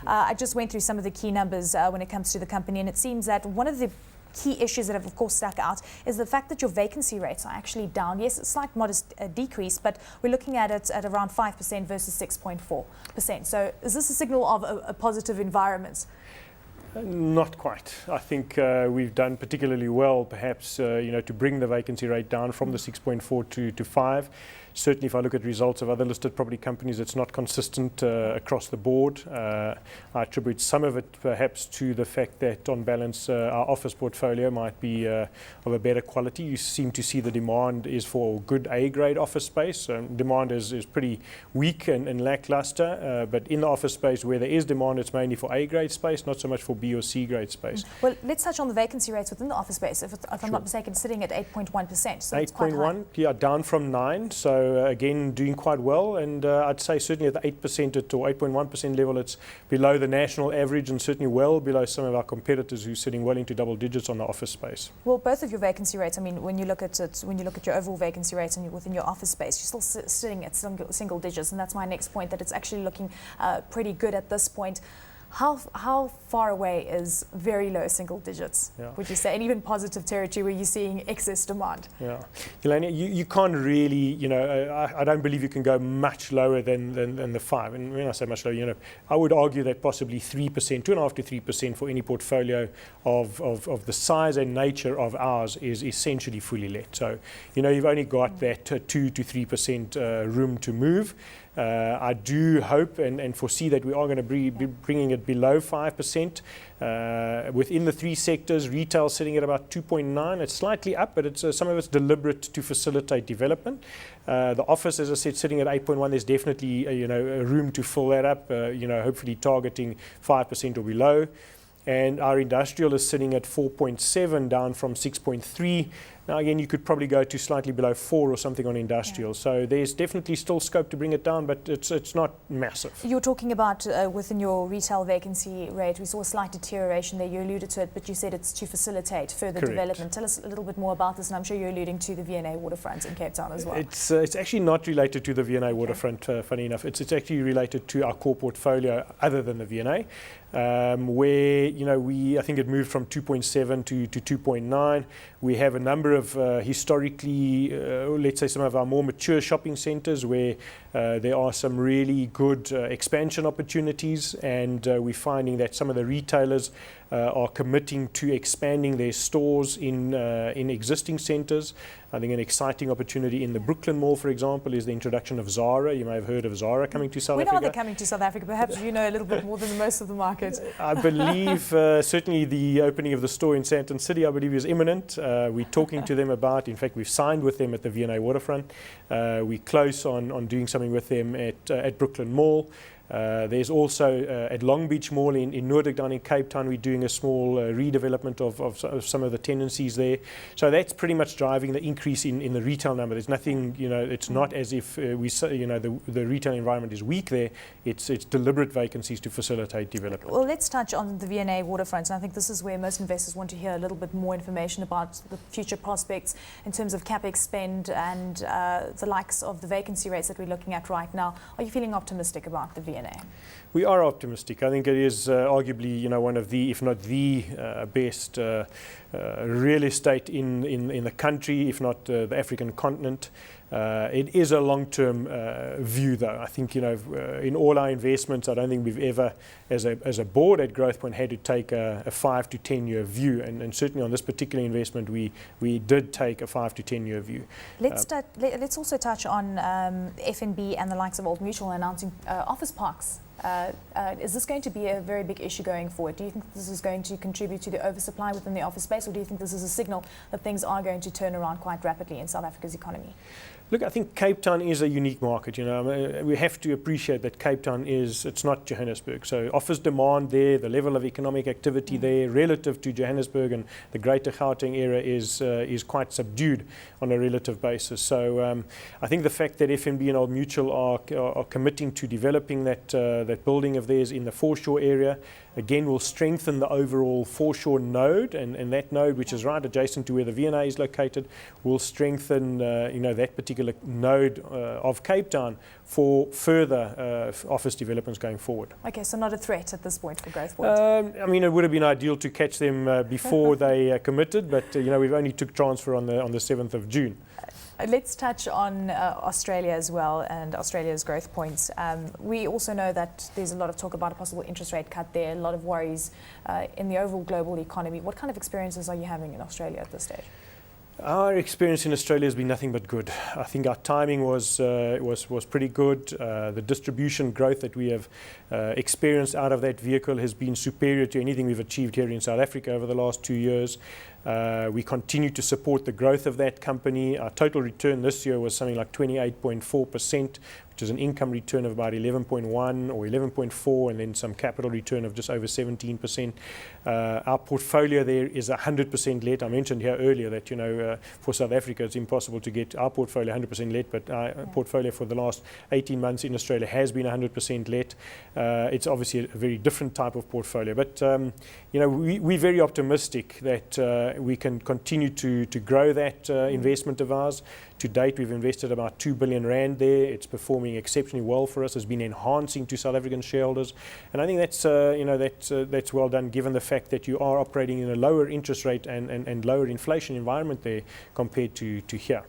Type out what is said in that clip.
I just went through some of the key numbers when it comes to the company, and it seems that one of the key issues that have of course stuck out is the fact that your vacancy rates are actually down. Yes, a slight modest decrease, but we're looking at it at around 5% versus 6.4%. So is this a signal of a positive environment? Not quite. I think we've done particularly well, perhaps, to bring the vacancy rate down from the 6.4 to 5. Certainly, if I look at results of other listed property companies, it's not consistent across the board. I attribute some of it perhaps to the fact that, on balance, our office portfolio might be of a better quality. You seem to see the demand is for good A-grade office space. Demand is pretty weak and lackluster, but in the office space where there is demand, it's mainly for A-grade space, not so much for B or C-grade space. Well, let's touch on the vacancy rates within the office space. If I'm not mistaken, sitting at 8.1%. So 8.1, yeah, down from 9. So again, doing quite well, and I'd say certainly at the 8% or 8.1% level, it's below the national average, and certainly well below some of our competitors who are sitting well into double digits on the office space. Well, both of your vacancy rates, I mean, when you look at it, when you look at your overall vacancy rates and within your office space, you're still sitting at single digits, and that's my next point, that it's actually looking pretty good at this point. How far away is very low single digits, would you say, and even positive territory where you're seeing excess demand? Yeah, Eleni, you can't really, I don't believe you can go much lower than the 5. And when I say much lower, I would argue that possibly 3%, 2.5% to 3% for any portfolio of the size and nature of ours is essentially fully let. So, you've only got that 2 to 3% room to move. I do hope and foresee that we are going to be bringing it below 5%. Within the 3 sectors, retail sitting at about 2.9. It's slightly up, but it's some of it's deliberate to facilitate development. The office, as I said, sitting at 8.1. There's definitely a room to fill that up. Hopefully targeting 5% or below. And our industrial is sitting at 4.7, down from 6.3. Now, again, you could probably go to slightly below 4 or something on industrial. Yeah. So there's definitely still scope to bring it down, but it's not massive. You're talking about within your retail vacancy rate, we saw a slight deterioration there. You alluded to it, but you said it's to facilitate further Correct. Development. Tell us a little bit more about this, and I'm sure you're alluding to the V&A waterfront in Cape Town as well. It's actually not related to the V&A waterfront, funny enough. It's actually related to our core portfolio other than the V&A. Where I think it moved from 2.7 to 2.9. We have a number of historically, let's say, some of our more mature shopping centres where there are some really good expansion opportunities, and we're finding that some of the retailers are committing to expanding their stores in existing centres. I think an exciting opportunity in the Brooklyn Mall, for example, is the introduction of Zara. You may have heard of Zara coming to South Africa. When are they coming to South Africa? Perhaps you know a little bit more than most of the market. I believe certainly the opening of the store in Sandton City, I believe, is imminent. We're talking to them about, in fact, we've signed with them at the V&A waterfront. We're close on doing something with them at Brooklyn Mall. There's also at Long Beach Mall in Noordhoek down in Cape Town, we're doing a small redevelopment of some of the tenancies there. So that's pretty much driving the increase in the retail number. There's nothing, it's not as if we say, the retail environment is weak there. It's deliberate vacancies to facilitate development. Well, let's touch on the V&A waterfront. And I think this is where most investors want to hear a little bit more information about the future prospects in terms of capex spend and the likes of the vacancy rates that we're looking at right now. Are you feeling optimistic about the V&A? We are optimistic. I think it is arguably, one of the, if not the best real estate in the country, if not the African continent. It is a long-term view, though. I think, in all our investments, I don't think we've ever, as a board at Growthpoint, had to take a 5 to 10 year view. And certainly on this particular investment, we did take a 5 to 10 year view. Let's also touch on FNB and the likes of Old Mutual announcing office parks. Is this going to be a very big issue going forward? Do you think this is going to contribute to the oversupply within the office space, or do you think this is a signal that things are going to turn around quite rapidly in South Africa's economy? Look, I think Cape Town is a unique market. We have to appreciate that Cape Town it's not Johannesburg. So office demand there, the level of economic activity there relative to Johannesburg and the greater Gauteng area is quite subdued on a relative basis. So I think the fact that FNB and Old Mutual are committing to developing that building of theirs in the foreshore area, again, will strengthen the overall foreshore node, and that node, which is right adjacent to where the V&A is located, will strengthen that particular particular node of Cape Town for further office developments going forward. Okay, so not a threat at this point for Growthpoint. I mean, it would have been ideal to catch them before they committed, but we've only took transfer on the 7th of June. Let's touch on Australia as well and Australia's growth points. We also know that there's a lot of talk about a possible interest rate cut there, a lot of worries in the overall global economy. What kind of experiences are you having in Australia at this stage? Our experience in Australia has been nothing but good. I think our timing was pretty good. The distribution growth that we have experienced out of that vehicle has been superior to anything we've achieved here in South Africa over the last 2 years. We continue to support the growth of that company. Our total return this year was something like 28.4%, which is an income return of about 11.1 or 11.4, and then some capital return of just over 17%. Our portfolio there is 100% let. I mentioned here earlier that for South Africa it's impossible to get our portfolio 100% let, but our portfolio for the last 18 months in Australia has been 100% let. It's obviously a very different type of portfolio, but we're very optimistic that we can continue to grow that investment of ours. To date, we've invested about 2 billion rand there. It's performing exceptionally well for us. It's been enhancing to South African shareholders, and I think that's well done, given the fact that you are operating in a lower interest rate and lower inflation environment there compared to here.